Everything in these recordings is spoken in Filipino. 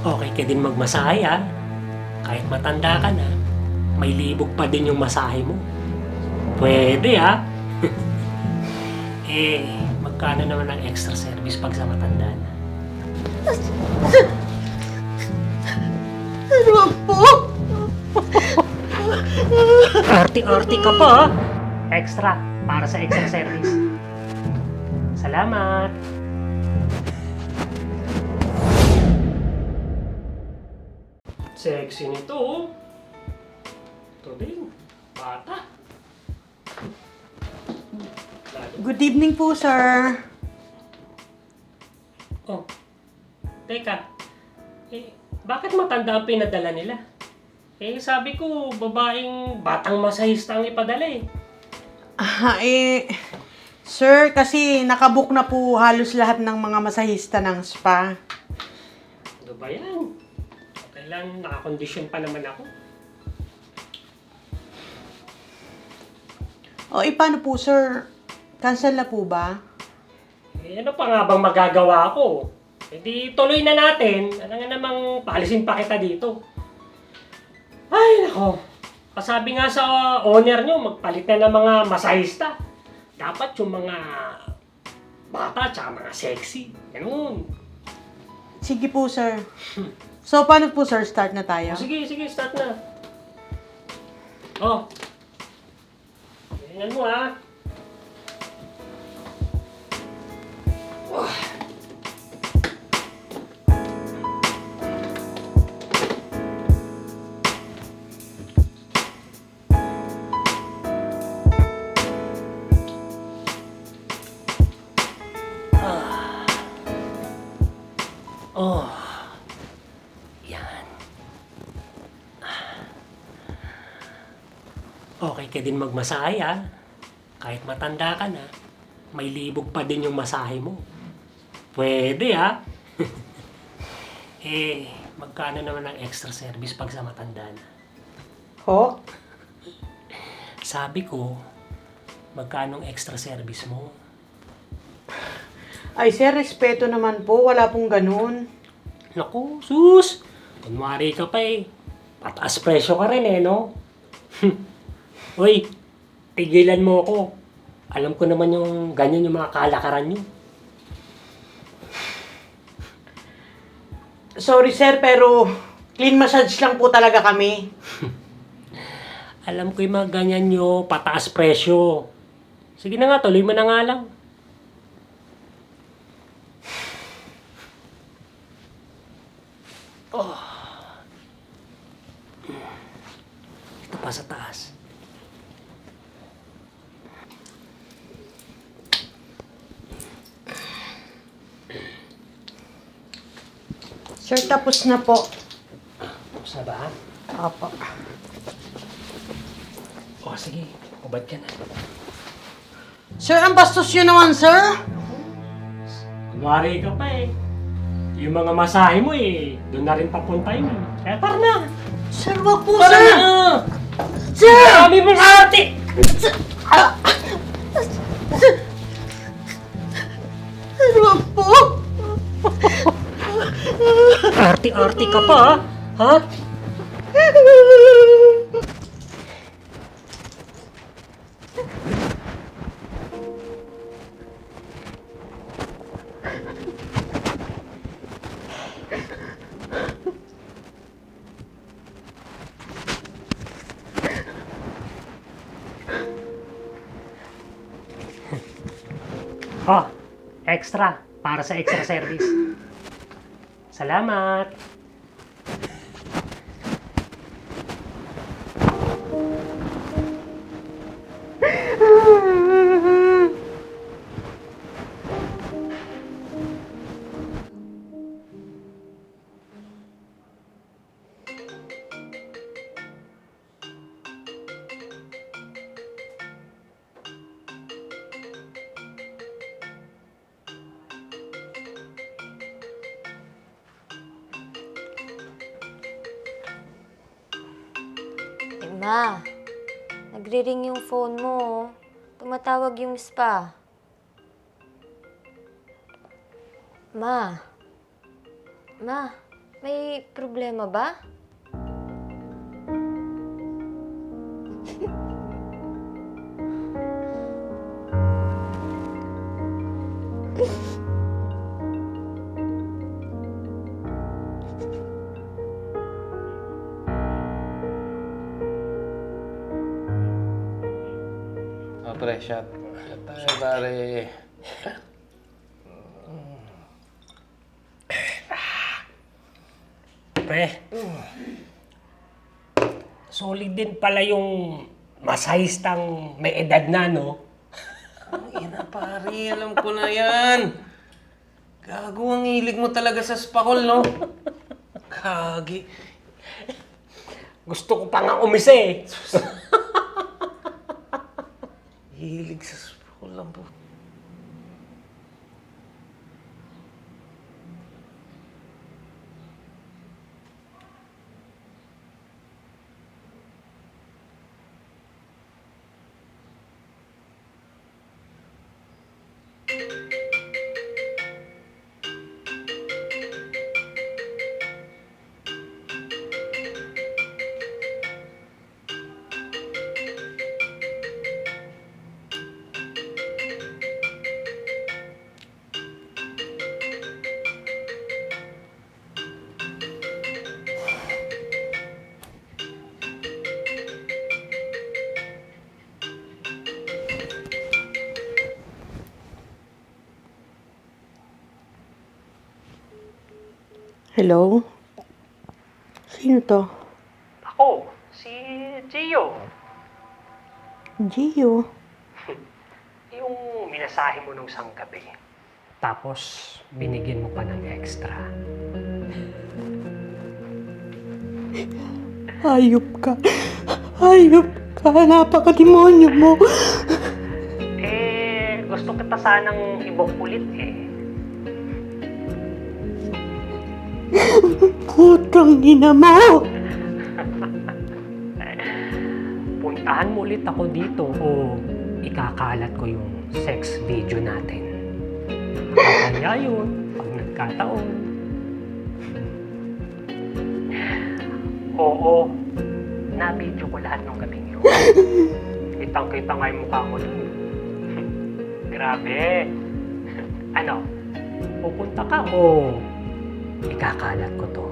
Okay ka din magmasahe, ha? Kahit matanda ka na, may libog pa din yung masahe mo. Pwede, ha? Magkano naman ang extra service pag sa matanda na? Ano po? Arti-arti ka pa, ha? Extra, para sa extra service. Salamat! Sexy nito, oh. Ito din, bata. Good evening po, sir. Oh, teka. Bakit matanda ang pinadala nila? Sabi ko, batang masahista ang ipadala eh. Sir, kasi nakabook na po halos lahat ng mga masahista ng spa. Ano ba yan? Kailan nakakondisyon pa naman ako? Paano po, sir? Cancel na po ba? Ano pa nga bang magagawa ko? Di tuloy na natin. Ano nga namang paalisin pa kita dito? Ay, nako. Kasabi nga sa owner nyo, magpalit na ng mga masahista. Dapat yung mga bata tsaka mga sexy. Ganun. Sige po, sir. So, paano po, sir? Start na tayo? Sige, start na. Oh. Tingnan mo, ha. Oh. Yan. Okay ka din magmasahe, ha? Kahit matanda ka na, may libog pa din yung masahe mo. Pwede, ha? Magkano naman ang extra service pag sa matanda na? Ho? Sabi ko, magkano ang extra service mo? Ay, sir, respeto naman po. Wala pong ganun. Naku, sus! Kunwari ka pa eh. Pataas presyo ka rin eh, no? Uy, tigilan mo ako. Alam ko naman yung ganyan yung mga kalakaran nyo. Sorry, sir, pero clean massage lang po talaga kami. Alam ko yung mga ganyan nyo, pataas presyo. Sige na nga, tuloy mo na nga lang. Oh. Ito pa sa taas. Sir, tapos na po. Tapos na ba? Opo. O sige, ubad ka na. Sir, ang bastos yun naman, sir. Kunwari ka pa eh. Yung mga masahe mo eh, doon na rin papunta yun eh. Kaya tara na! Sir, wag po, Tara sir. na! Sir! Sabi mong ate! Sir, wag po. Arti-arti ka pa, ha? Oh, extra. Para sa extra service. Salamat. Ma, nagre-ring yung phone mo. Tumatawag yung spa. Ma. Ma, May problema ba? Oh, pre, shot. Shot tayo, pare. Pre, solid din pala yung masahistang may edad na, no? Ang ina, pare. Alam ko na yan. Gago, ang hilig mo talaga sa spakol, no? Kagi. Gusto ko pa nga umisa eh. Hilig sa spakol lang po. Hello? Sino to? Ako, si Gio. Gio? Yung minasahe mo nung isang gabi. Tapos, binigyan mo pa ng extra. Hayop ka. Hayop ka. Napaka-demonyo mo. Gusto kita sanang ibok ulit eh. Putang ina mo! Puntahan mo ulit ako dito o ikakalat ko yung sex video natin. Kaya yun, pag nagkataon. Oo, na-video ko lahat ng gabing yun. Kitang-kita nga yung mukha mo dun. Grabe. Ano, pupunta ka o ikakalat ko to?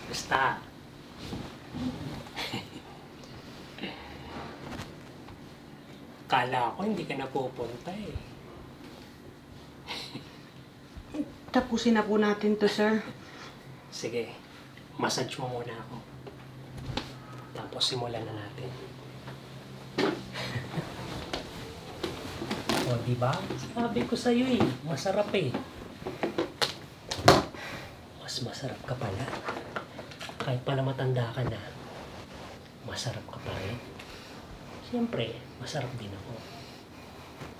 Basta. Kala ko hindi ka napupunta eh. Tapusin na po natin to, sir. Sige, massage mo muna ako. Tapos simulan na natin. O, diba? Sabi ko sa'yo eh, masarap eh. Mas masarap ka pala. Kahit pala matanda ka na, masarap ka pa rin. Siyempre, masarap din ako.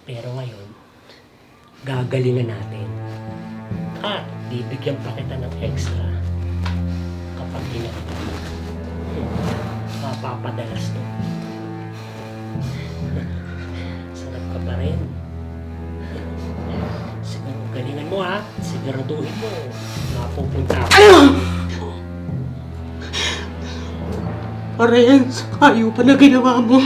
Pero ngayon, gagalingan natin. At bibigyan pa kita ng extra kapag ginagawa mo. Mapapadalas to. Sarap ka pa rin. Siguro galingan mo ha. Siguraduhin mo. Mapupunta ako. Renz, ayaw pa na ginawa mo.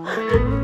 Ah.